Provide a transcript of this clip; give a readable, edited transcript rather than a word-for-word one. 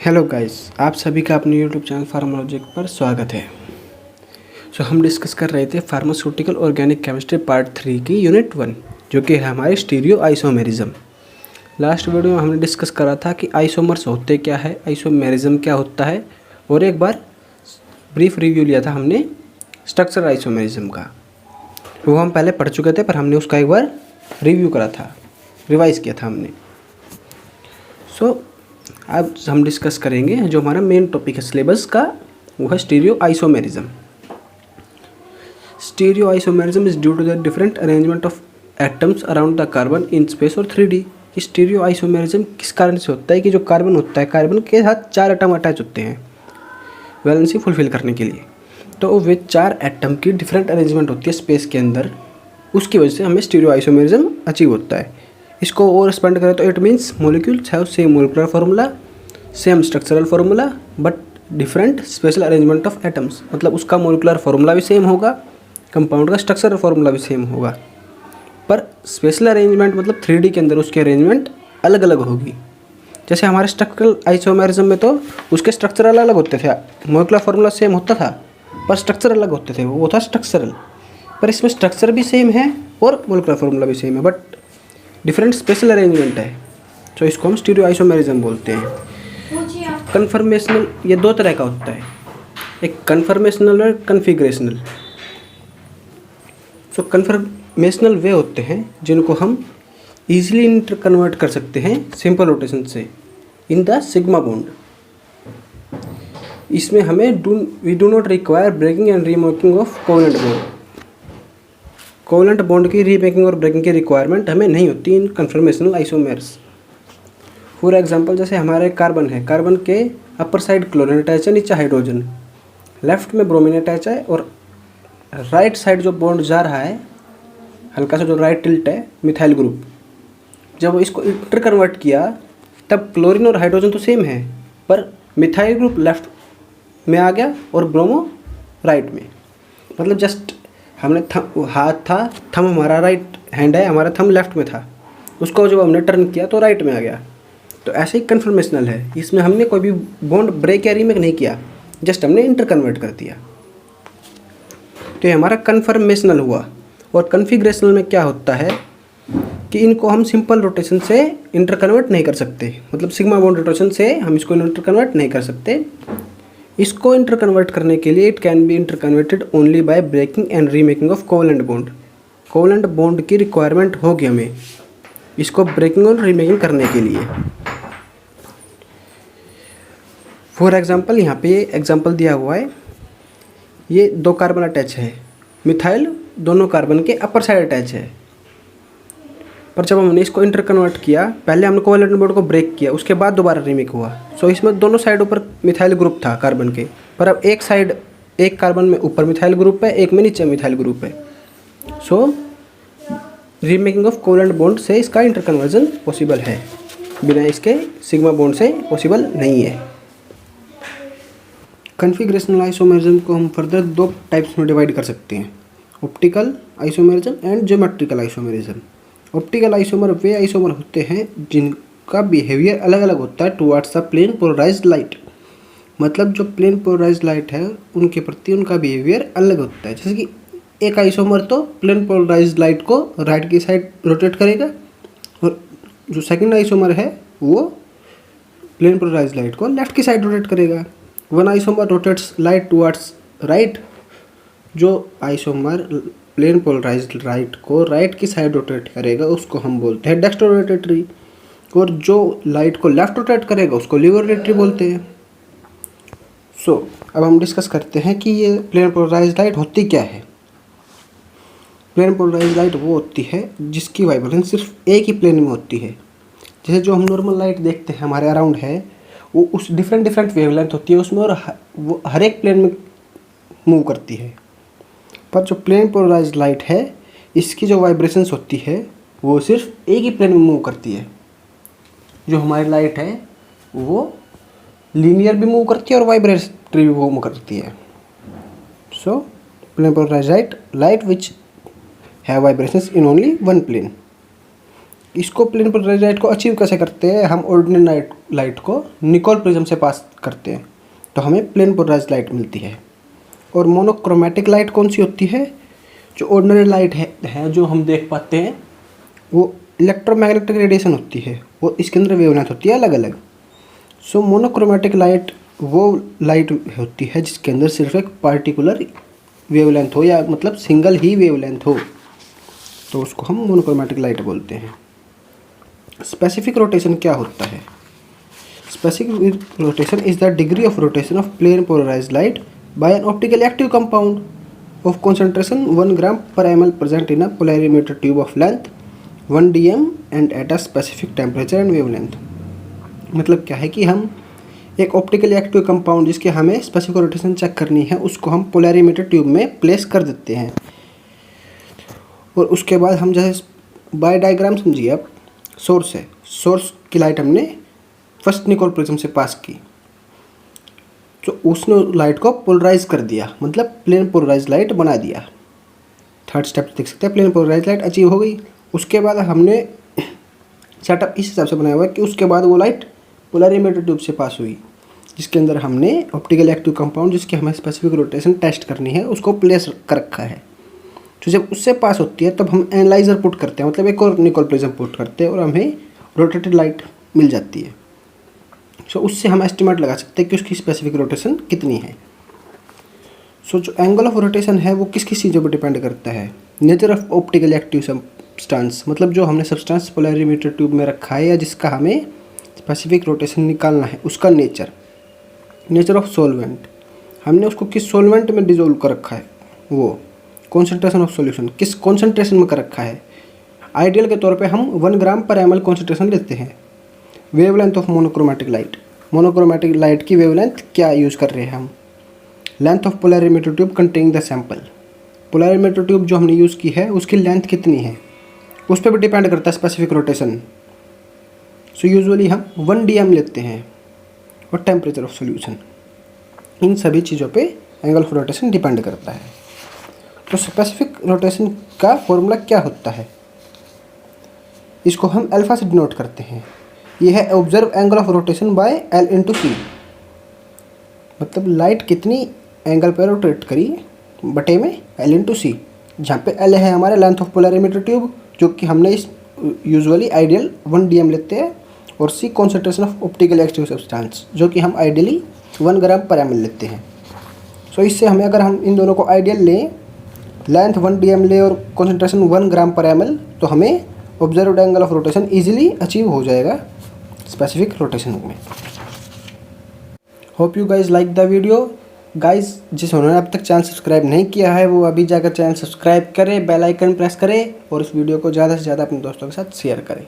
Hello guys, आप सभी का अपने यूट्यूब चैनल फार्मालॉजिक पर स्वागत है। हम डिस्कस कर रहे थे फार्मास्यूटिकल ऑर्गेनिक केमिस्ट्री पार्ट 3 की यूनिट 1, जो कि है हमारे स्टीरियो आइसोमेरिज्म। लास्ट वीडियो में हमने डिस्कस करा था कि आइसोमर्स होते क्या है, आइसोमेरिज्म क्या होता है, और एक बार ब्रीफ रिव्यू लिया था हमने स्ट्रक्चरल आइसोमेरिज्म का। वो हम पहले पढ़ चुके थे, पर हमने उसका एक बार रिव्यू करा था, रिवाइज किया था हमने। अब हम डिस्कस करेंगे जो हमारा मेन टॉपिक है सिलेबस का, वो है stereo isomerism. Stereo isomerism is due to the different arrangement of atoms around the carbon in space और 3D। स्टीरियो आइसोमेरिज्म किस कारण से होता है कि जो कार्बन होता है, कार्बन के साथ 4 एटम अटैच होते हैं वैलेंसी फुलफिल करने के लिए। तो वे 4 एटम की डिफरेंट अरेंजमेंट होती है स्पेस के अंदर, उसकी वजह से हमें स्टीरियो आइसोमेरिज्म अचीव होता है। इसको और एक्सपेंड करें तो it means molecules have same molecular formula, same structural formula, but different special arrangement of atoms. मतलब उसका मोलिकुलर फार्मूला भी सेम होगा, कंपाउंड का स्ट्रक्चरल फार्मूला भी सेम होगा, पर स्पेशल अरेंजमेंट मतलब 3D के अंदर उसकी अरेंजमेंट अलग अलग होगी। जैसे हमारे स्ट्रक्चरल आइसोमेरिज्म में तो उसके स्ट्रक्चर अलग अलग होते थे, मोलिकुलर फार्मूला सेम होता था पर स्ट्रक्चर अलग होते थे, वो था स्ट्रक्चरल। पर इसमें स्ट्रक्चर भी सेम है और मोलिकुलर फार्मूला भी सेम है, बट डिफरेंट स्पेशल अरेंजमेंट है। तो इसको हम स्टीरियो आइसोमेरिज्म बोलते हैं। कन्फर्मेशनल ये 2 तरह का होता है, एक कन्फर्मेशनल और कन्फिग्रेशनल। कन्फर्मेशनल वे होते हैं जिनको हम इजीली इंटर कन्वर्ट कर सकते हैं सिंपल रोटेशन से इन द सिग्मा बॉन्ड। इसमें हमें we do not require breaking and remaking of covalent bond. Covalent bond की रीमेकिंग और ब्रेकिंग की रिक्वायरमेंट हमें नहीं होती in conformational isomers. For example जैसे हमारे कार्बन है, कार्बन के अपर साइड क्लोरीन अटैच है, नीचे हाइड्रोजन, लेफ्ट में ब्रोमीन अटैच है, और राइट साइड जो बॉन्ड जा रहा है हल्का सा जो राइट टिल्ट है मिथाइल ग्रुप। जब इसको इंटर कन्वर्ट किया तब क्लोरीन और हाइड्रोजन तो सेम है, पर मिथाइल ग्रुप लेफ्ट में आ गया और ब्रोमो राइट में। मतलब जस्ट हमने हाथ था, थंब हमारा राइट हैंड है, हमारा थंब लेफ्ट में था, उसको जब हमने टर्न किया तो राइट में आ गया। तो ऐसे ही कन्फर्मेशनल है, इसमें हमने कोई भी बॉन्ड ब्रेक या रीमेक नहीं किया, जस्ट हमने इंटर कन्वर्ट कर दिया। तो ये हमारा कन्फर्मेशनल हुआ। और कन्फिग्रेशनल में क्या होता है कि इनको हम सिंपल रोटेशन से इंटर कन्वर्ट नहीं कर सकते, मतलब सिग्मा बॉन्ड रोटेशन से हम इसको इंटर कन्वर्ट नहीं कर सकते। इसको इंटर कन्वर्ट करने के लिए it can be interconverted only by breaking and remaking of covalent bond. Covalent bond की रिक्वायरमेंट होगी हमें इसको ब्रेकिंग और रीमेकिंग करने के लिए। फॉर एग्जांपल यहाँ पे एग्जांपल दिया हुआ है, ये 2 कार्बन अटैच है, मिथाइल दोनों कार्बन के अपर साइड अटैच है, पर जब हमने इसको इंटर कन्वर्ट किया, पहले हमने कोवेलेंट बॉन्ड को ब्रेक किया, उसके बाद दोबारा रीमेक हुआ। इसमें दोनों साइडों पर मिथाइल ग्रुप था कार्बन के, पर अब एक साइड एक कार्बन में ऊपर मिथाइल ग्रुप है, एक में नीचे मिथाइल ग्रुप है। रीमेकिंग ऑफ कोवेलेंट बॉन्ड से इसका इंटर कन्वर्जन पॉसिबल है, बिना इसके सिग्मा बॉन्ड से पॉसिबल नहीं है। कन्फिग्रेशनल आइसोमेरिज्म को हम फर्दर 2 टाइप्स में डिवाइड कर सकते हैं, optical isomerism and geometrical isomerism. Optical isomer वे आइसोमर होते हैं जिनका बिहेवियर अलग अलग होता है towards the plane polarised light. मतलब जो प्लेन पोलराइज्ड लाइट है उनके प्रति उनका बिहेवियर अलग होता है। जैसे कि एक आइसोमर तो प्लेन पोलराइज्ड लाइट को राइट की साइड रोटेट करेगा, और जो सेकंड आइसोमर है वो प्लेन पोलराइज्ड लाइट को लेफ्ट की साइड रोटेट करेगा। One isomer rotates light towards right, जो आइसोमर प्लेन पोलराइज्ड लाइट को राइट की साइड रोटेट करेगा उसको हम बोलते हैं डेक्स्ट्रो रोटेटरी, और जो लाइट को लेफ्ट रोटेट करेगा उसको लीवर रोटेटरी बोलते हैं। अब हम डिस्कस करते हैं कि ये प्लेन पोलराइज्ड लाइट होती क्या है। प्लेन पोलराइज्ड लाइट वो होती है जिसकी वाइब्रेशन सिर्फ एक ही प्लेन में होती है। जैसे जो हम नॉर्मल लाइट देखते हैं हमारे अराउंड है, वो उस डिफरेंट वेवलेंथ होती है उसमें, और वो हर एक प्लेन में मूव करती है। पर जो प्लेन पोलराइज्ड लाइट है इसकी जो वाइब्रेशंस होती है वो सिर्फ एक ही प्लेन में मूव करती है। जो हमारी लाइट है वो लीनियर भी मूव करती है और वाइब्रेटरी भी मूव करती है। Plane polarised light which have vibrations in only one plane. इसको प्लेन पोलराइज्ड लाइट को अचीव कैसे करते हैं? हम ऑर्डिनरी लाइट को निकोल प्रिज्म से पास करते हैं तो हमें प्लेन पोलराइज्ड लाइट मिलती है। और मोनोक्रोमैटिक लाइट कौन सी होती है? जो ऑर्डिनरी लाइट है जो हम देख पाते हैं वो इलेक्ट्रोमैग्नेटिक रेडिएशन होती है, वो इसके अंदर वेवलेंथ होती है अलग अलग। सो मोनोक्रोमैटिक लाइट वो लाइट होती है जिसके अंदर सिर्फ एक पार्टिकुलर वेवलेंथ हो, या मतलब सिंगल ही वेवलेंथ हो, तो उसको हम मोनोक्रोमैटिक लाइट बोलते हैं। स्पेसिफिक रोटेशन क्या होता है? Specific rotation is the degree of rotation of plane polarised light by an optically active compound of concentration 1 gram per ml present in a polarimeter tube of length 1 dm and at a specific temperature and wavelength। मतलब क्या है कि हम एक optically active compound जिसके हमें specific rotation check करनी है उसको हम पोलैरीमीटर ट्यूब में प्लेस कर देते हैं, और उसके बाद हम जैसे बाय डायग्राम समझिए आप, सोर्स है, सोर्स की लाइट हमने फर्स्ट निकोल प्रिज्म से पास की तो उसने लाइट को पोलराइज कर दिया, मतलब प्लेन पोलराइज लाइट बना दिया। थर्ड स्टेप देख सकते हैं, प्लेन पोलराइज लाइट अचीव हो गई। उसके बाद हमने सेटअप इस हिसाब से बनाया हुआ है कि उसके बाद वो लाइट पोलैरीमीटर ट्यूब से पास हुई जिसके अंदर हमने ऑप्टिकल एक्टिव कंपाउंड जिसकी हमें स्पेसिफिक रोटेशन टेस्ट करनी है उसको प्लेस कर रखा है। तो जब उससे पास होती है तब हम एनालाइजर पुट करते हैं, मतलब एक और निकोल प्रिज्म पुट करते हैं और हमें रोटेटेड लाइट मिल जाती है। सो उससे हम एस्टिमेट लगा सकते हैं कि उसकी स्पेसिफिक रोटेशन कितनी है। सो जो एंगल ऑफ रोटेशन है वो किस किस चीज़ों पर डिपेंड करता है? Nature of optical active substance, मतलब जो हमने सब्सटेंस पोलैरीमीटर ट्यूब में रखा है या जिसका हमें स्पेसिफिक रोटेशन निकालना है उसका नेचर। नेचर ऑफ सॉल्वेंट, हमने उसको किस सॉल्वेंट में डिजोल्व कर रखा है, वो कॉन्सेंट्रेशन ऑफ सॉल्यूशन किस कॉन्सेंट्रेशन में कर रखा है। आइडियल के तौर पे हम 1 ग्राम पर ml कॉन्सेंट्रेशन लेते हैं। Wavelength of monochromatic light, monochromatic light की वेवलेंथ क्या यूज़ कर रहे हैं हम। Length of polarimeter tube containing the sample, polarimeter tube जो हमने यूज़ की है उसकी लेंथ कितनी है उस पर भी डिपेंड करता है स्पेसिफिक रोटेशन। सो यूजुअली हम 1 dm लेते हैं, और टेम्परेचर ऑफ सॉल्यूशन, इन सभी चीज़ों पे एंगल ऑफ रोटेशन डिपेंड करता है। तो स्पेसिफिक रोटेशन का फॉर्मूला क्या होता है? इसको हम अल्फा से डिनोट करते हैं। यह है observe angle of rotation bye L into C, मतलब लाइट कितनी एंगल पर रोटेट करी बटे में L इंटू C, जहाँ पे L है हमारा लेंथ ऑफ पोलैरीमीटर ट्यूब जो कि हमने इस यूजुअली आइडियल 1 dm लेते हैं, और C concentration of optical active substance जो कि हम आइडियली 1 ग्राम पर ml लेते हैं। सो इससे हमें अगर हम इन दोनों को आइडियल लें, लेंथ 1 dm ले और कॉन्सेंट्रेशन 1 ग्राम पर ml, तो हमें observed angle of rotation easily achieve हो जाएगा स्पेसिफिक रोटेशन में। Hope you guys like the video. Guys जिन्होंने अब तक चैनल सब्सक्राइब नहीं किया है वो अभी जाकर चैनल सब्सक्राइब करें, बेल आइकन प्रेस करें और इस वीडियो को ज़्यादा से ज़्यादा अपने दोस्तों के साथ शेयर करें।